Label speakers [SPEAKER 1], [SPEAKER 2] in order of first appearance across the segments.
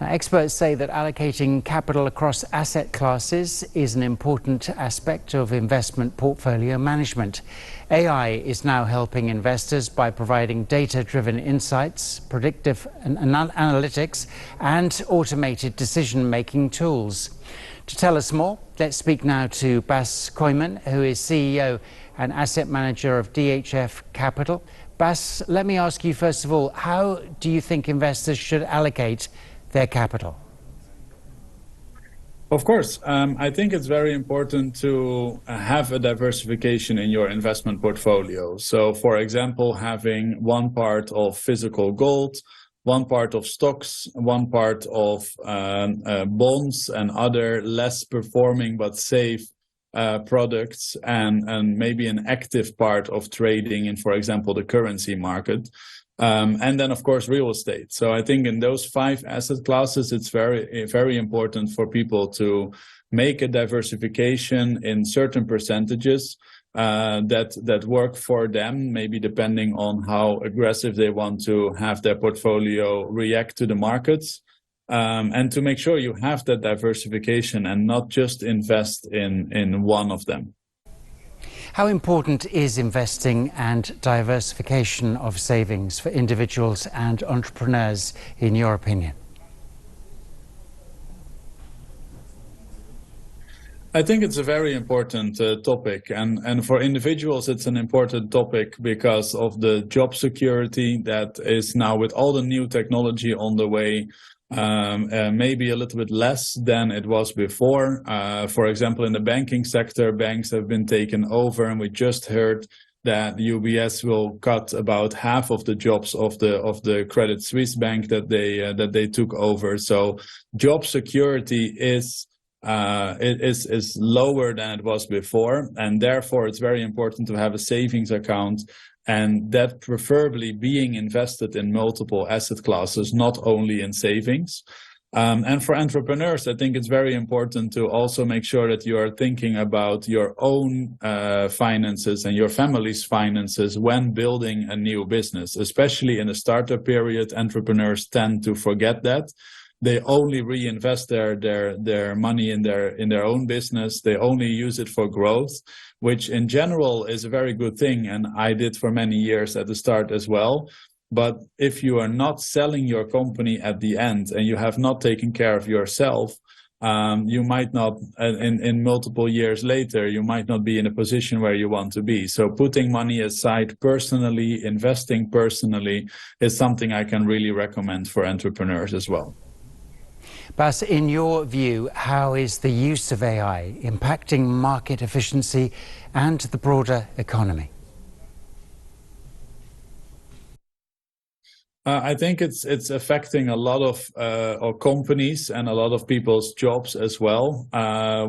[SPEAKER 1] Now, experts say that allocating capital across asset classes is an important aspect of investment portfolio management. AI is now helping investors by providing data-driven insights, predictive analytics, and automated decision-making tools. To tell us more, let's speak now to Bas Kooijman, who is CEO and asset manager of DHF Capital. Bas, let me ask you first of all, how do you think investors should allocate their capital?
[SPEAKER 2] Of course, I think it's very important to have a diversification in your investment portfolio. So, for example, having one part of physical gold, one part of stocks, one part of bonds and other less performing but safe products, and maybe an active part of trading in, for example, the currency market. And then, of course, real estate. So I think in those 5 asset classes, it's very important for people to make a diversification in certain percentages that work for them, maybe depending on how aggressive they want to have their portfolio react to the markets. And to make sure you have that diversification and not just invest in one of them.
[SPEAKER 1] How important is investing and diversification of savings for individuals and entrepreneurs, in your opinion?
[SPEAKER 2] I think it's a very important topic, and for individuals it's an important topic because of the job security that is now, with all the new technology on the way, maybe a little bit less than it was before. For example, in the banking sector, banks have been taken over, and we just heard that UBS will cut about half of the jobs of the Credit Suisse bank that they took over. So job security is lower than it was before, and therefore it's very important to have a savings account, and that preferably being invested in multiple asset classes, not only in savings. And for entrepreneurs, I think it's very important to also make sure that you are thinking about your own finances and your family's finances when building a new business. Especially in the startup period, entrepreneurs tend to forget that. They only reinvest their money in their own business. They only use it for growth, which in general is a very good thing, and I did for many years at the start as well. But if you are not selling your company at the end and you have not taken care of yourself, you might not, in multiple years later, you might not be in a position where you want to be. So putting money aside personally, investing personally, is something I can really recommend for entrepreneurs as well.
[SPEAKER 1] Bas, in your view, how is the use of AI impacting market efficiency and the broader economy?
[SPEAKER 2] I think it's affecting a lot of companies and a lot of people's jobs as well,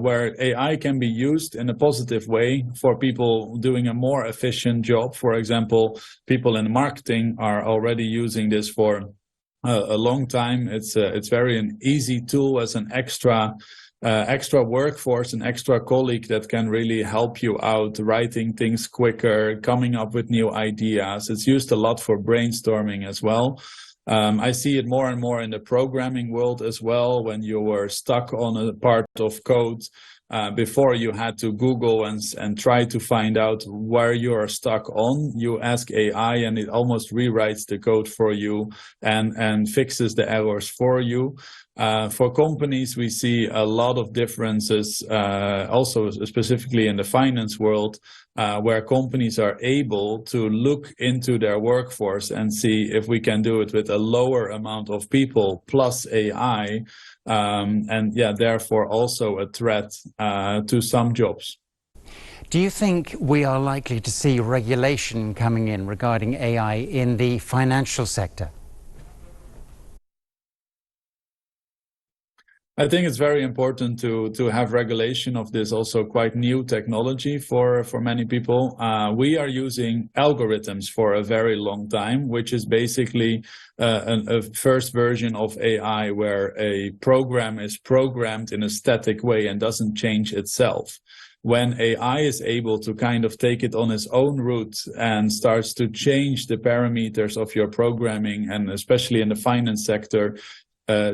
[SPEAKER 2] where AI can be used in a positive way for people doing a more efficient job. For example, people in marketing are already using this for a long time. It's very an easy tool as an extra workforce, an extra colleague that can really help you out, writing things quicker, coming up with new ideas. It's used a lot for brainstorming as well. I see it more and more in the programming world as well. When you were stuck on a part of code, before you had to Google and try to find out where you are stuck on, you ask AI and it almost rewrites the code for you and fixes the errors for you. For companies, we see a lot of differences, also specifically in the finance world, where companies are able to look into their workforce and see if we can do it with a lower amount of people plus AI, and therefore also a threat to some jobs.
[SPEAKER 1] Do you think we are likely to see regulation coming in regarding AI in the financial sector?
[SPEAKER 2] I think it's very important to have regulation of this also quite new technology for many people. We are using algorithms for a very long time, which is basically a first version of AI where a program is programmed in a static way and doesn't change itself. When AI is able to kind of take it on its own route and starts to change the parameters of your programming, and especially in the finance sector,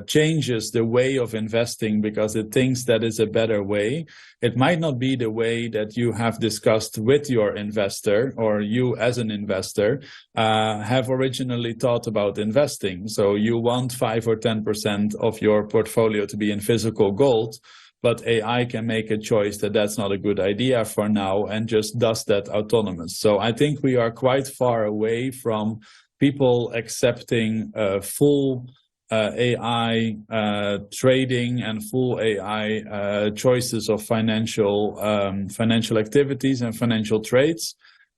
[SPEAKER 2] changes the way of investing because it thinks that is a better way, it might not be the way that you have discussed with your investor or you as an investor have originally thought about investing. So you want 5 or 10% of your portfolio to be in physical gold, but AI can make a choice that that's not a good idea for now and just does that autonomous. So I think we are quite far away from people accepting full AI trading and full AI choices of financial activities and financial trades.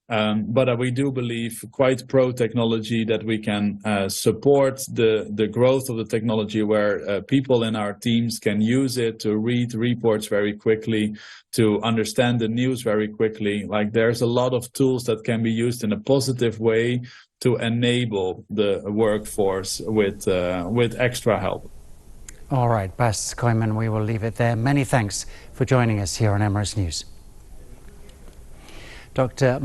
[SPEAKER 2] But we do believe quite pro-technology that we can support the growth of the technology where people in our teams can use it to read reports very quickly, to understand the news very quickly. Like there's a lot of tools that can be used in a positive way to enable the workforce with extra help.
[SPEAKER 1] All right, Bas Kooijman, we will leave it there. Many thanks for joining us here on Emirates News. Dr.